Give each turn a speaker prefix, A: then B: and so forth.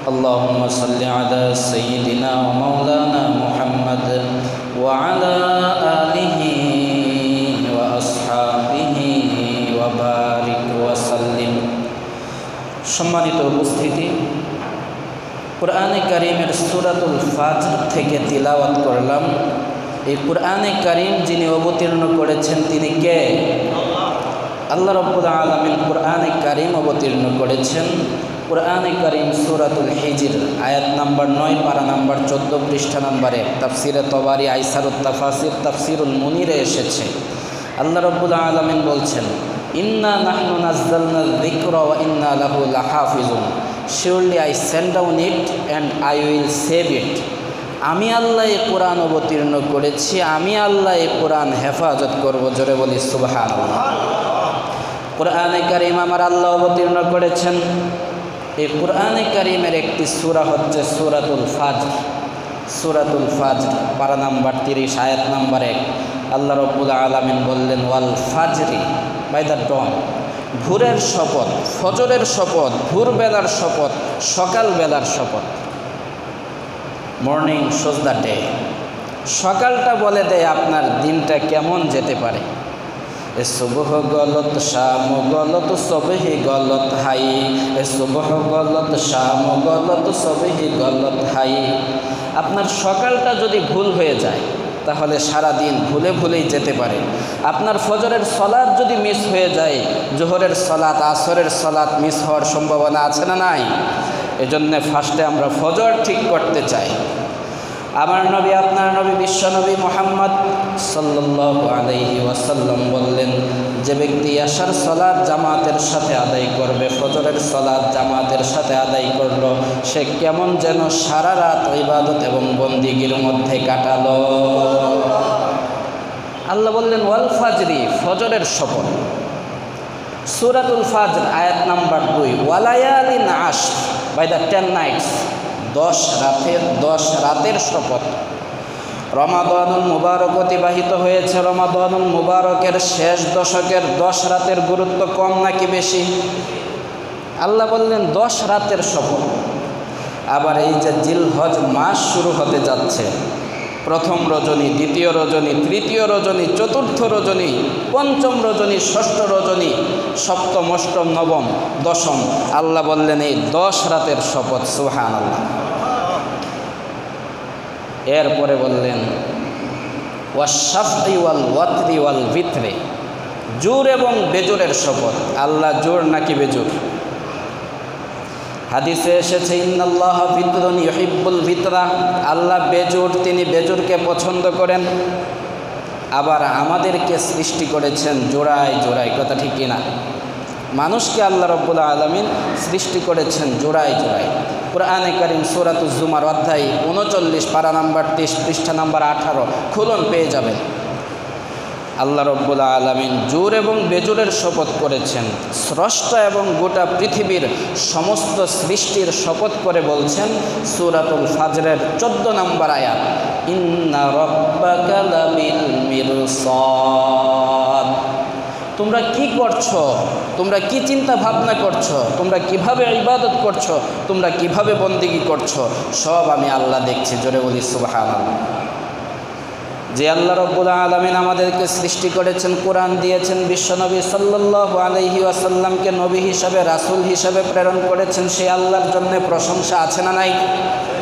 A: اللهم صل على سيدنا ومولانا محمد وعلى آله وأصحابه وبارك وسلم। সম্মানিত উপস্থিতি, কুরআনে কারীমের সূরাতুল ফাজর থেকে তিলাওয়াত করলাম। এই কুরআনে কারীম যিনি অবতীর্ণ করেছেন তিনি কে? আল্লাহ রাব্বুল আলামিন কুরআনে কারীম অবতীর্ণ করেছেন। কুরআনে কারীম সূরাতুল হিজর আয়াত নাম্বার 9 পারা নাম্বার 14 পৃষ্ঠা নাম্বার 1 তাফসিরে তবারি আইসারুত তাফাসির তাফসিরুল মুনিরে এসেছে। আল্লাহ রাব্বুল আলামিন বলছেন, ইন্না নাহনু নাযালনা যিকরা ওয়া ইন্না লাহু লাহাফিজুন। Surely I send down it and I will save it. আমি আল্লাহ এই কোরআন অবতীর্ণ করেছি, আমি আল্লাহ এই কোরআন হেফাজত করব। জোরে বলি সুবহানাল্লাহ। কুরআনে কারীম আমার আল্লাহ অবতীর্ণ করেছেন। এই কুরআনে কারীমের একটি সূরা হচ্ছে সূরাতুল ফাজর। সূরাতুল ফাজর পারা নাম্বার 30 আয়াত নাম্বার 1 আল্লাহ রাব্বুল আলামিন বললেন, ওয়াল ফাজরি, বাই দ্য ডন, ভোরের শপথ, ফজরের শপথ, ভোরবেলার শপথ, সকালবেলার শপথ। Morning shows the day. সকালটা বলে দেয় আপনার দিনটা কেমন যেতে পারে। এ সুবহ গলত, শাম গলত, সবহি গলত হাই। এ সুবহ গলত, শাম গলত, সবহি গলত হাই। আপনার সকালটা যদি ভুল হয়ে যায় তাহলে সারা দিন ভুলে ভুলেই যেতে পারে। আপনার ফজরের সলাত যদি মিস হয়ে যায়, জোহরের সলাত, আসরের সলাত মিস হওয়ার সম্ভাবনা আছে না নাই? এজন্য ফার্স্টে আমরা ফজর ঠিক করতে চাই। আমার নবী, আপনার নবী, বিশ্ব নবী মুহাম্মদ সাল্লাল্লাহু আলাইহি ওয়াসাল্লাম বললেন, যে ব্যক্তি আশার সলাত জামাতের সাথে আদায় করবে, ফজরের সলাত জামাতের সাথে আদায় করলো, সে কেমন যেন সারা রাত ইবাদত এবং বন্দিগির মধ্যে কাটালো। আল্লাহ বললেন, ওয়াল ফাজরি, ফজরের শপথ। সূরাতুল ফাজর আয়াত নাম্বার 2, ওয়ালায়ালিন আশর, বাই দ্য 10 নাইটস, 10 রাতের শপথ। রমাদানুল মুবারক অতিবাহিত হয়েছে। রমাদানুল মুবারকের শেষ দশকের 10 রাতের গুরুত্ব কম নাকি বেশি? আল্লাহ বললেন 10 রাতের শপথ। আবার এই যে জিলহজ মাস শুরু হতে যাচ্ছে, প্রথম রজনী, দ্বিতীয় রজনী, তৃতীয় রজনী, চতুর্থ রজনী, পঞ্চম রজনী, ষষ্ঠ রজনী, সপ্তম, অষ্টম, নবম, দশম। আল্লাহ বললেন এই 10 রাতের শপথ। সুবহানাল্লাহ। এরপরে বললেন ওয়াশ-শাফঈ ওয়াল ওয়াতরি ওয়াল বিতরি, জোর এবং বেজোরের শপথ। আল্লাহ জোর নাকি বেজোর? হাদিসে এসেছে, ইন্নাল্লাহা বিতরুন ইউহিব্বুল বিতরা। আল্লাহ বেজোর, তিনি বেজোরকে পছন্দ করেন। আবার আমাদেরকে সৃষ্টি করেছেন জোড়ায় জোড়ায়, কথা ঠিক কিনা? মানুষকে আল্লাহ রাব্বুল আলামিন সৃষ্টি করেছেন জোড়ায় জোড়ায়। কুরআনে কারীম সূরাতুজ জুমার অধ্যায় 39 পারা নাম্বার 30 পৃষ্ঠা নাম্বার 18 খুলন পেয়ে যাবেন। আল্লাহ রাব্বুল আলামিন জোর এবং বেজোরের শপথ করেছেন। স্রষ্টা এবং গোটা পৃথিবীর সমস্ত সৃষ্টির শপথ করে বলছেন সূরাতুল ফাজরের 14 নম্বর আয়াত, ইন্না রাব্বাকা লাবিল মিরসাদ। তোমরা কি করছো? তোমরা কি চিন্তা ভাবনা করছো? তোমরা কিভাবে ইবাদত করছো? তোমরা কিভাবে বন্দেগী করছো? সব আমি আল্লাহ দেখছি। জোরে বলি সুবহানাল্লাহ। যে আল্লাহ রাব্বুল আলামিন আমাদেরকে সৃষ্টি করেছেন, কোরআন দিয়েছেন, বিশ্বনবী সাল্লাল্লাহু আলাইহি ওয়াসাল্লামকে নবী হিসাবে, রাসূল হিসাবে প্রেরণ করেছেন, সেই আল্লাহর জন্য প্রশংসা আছে না নাই?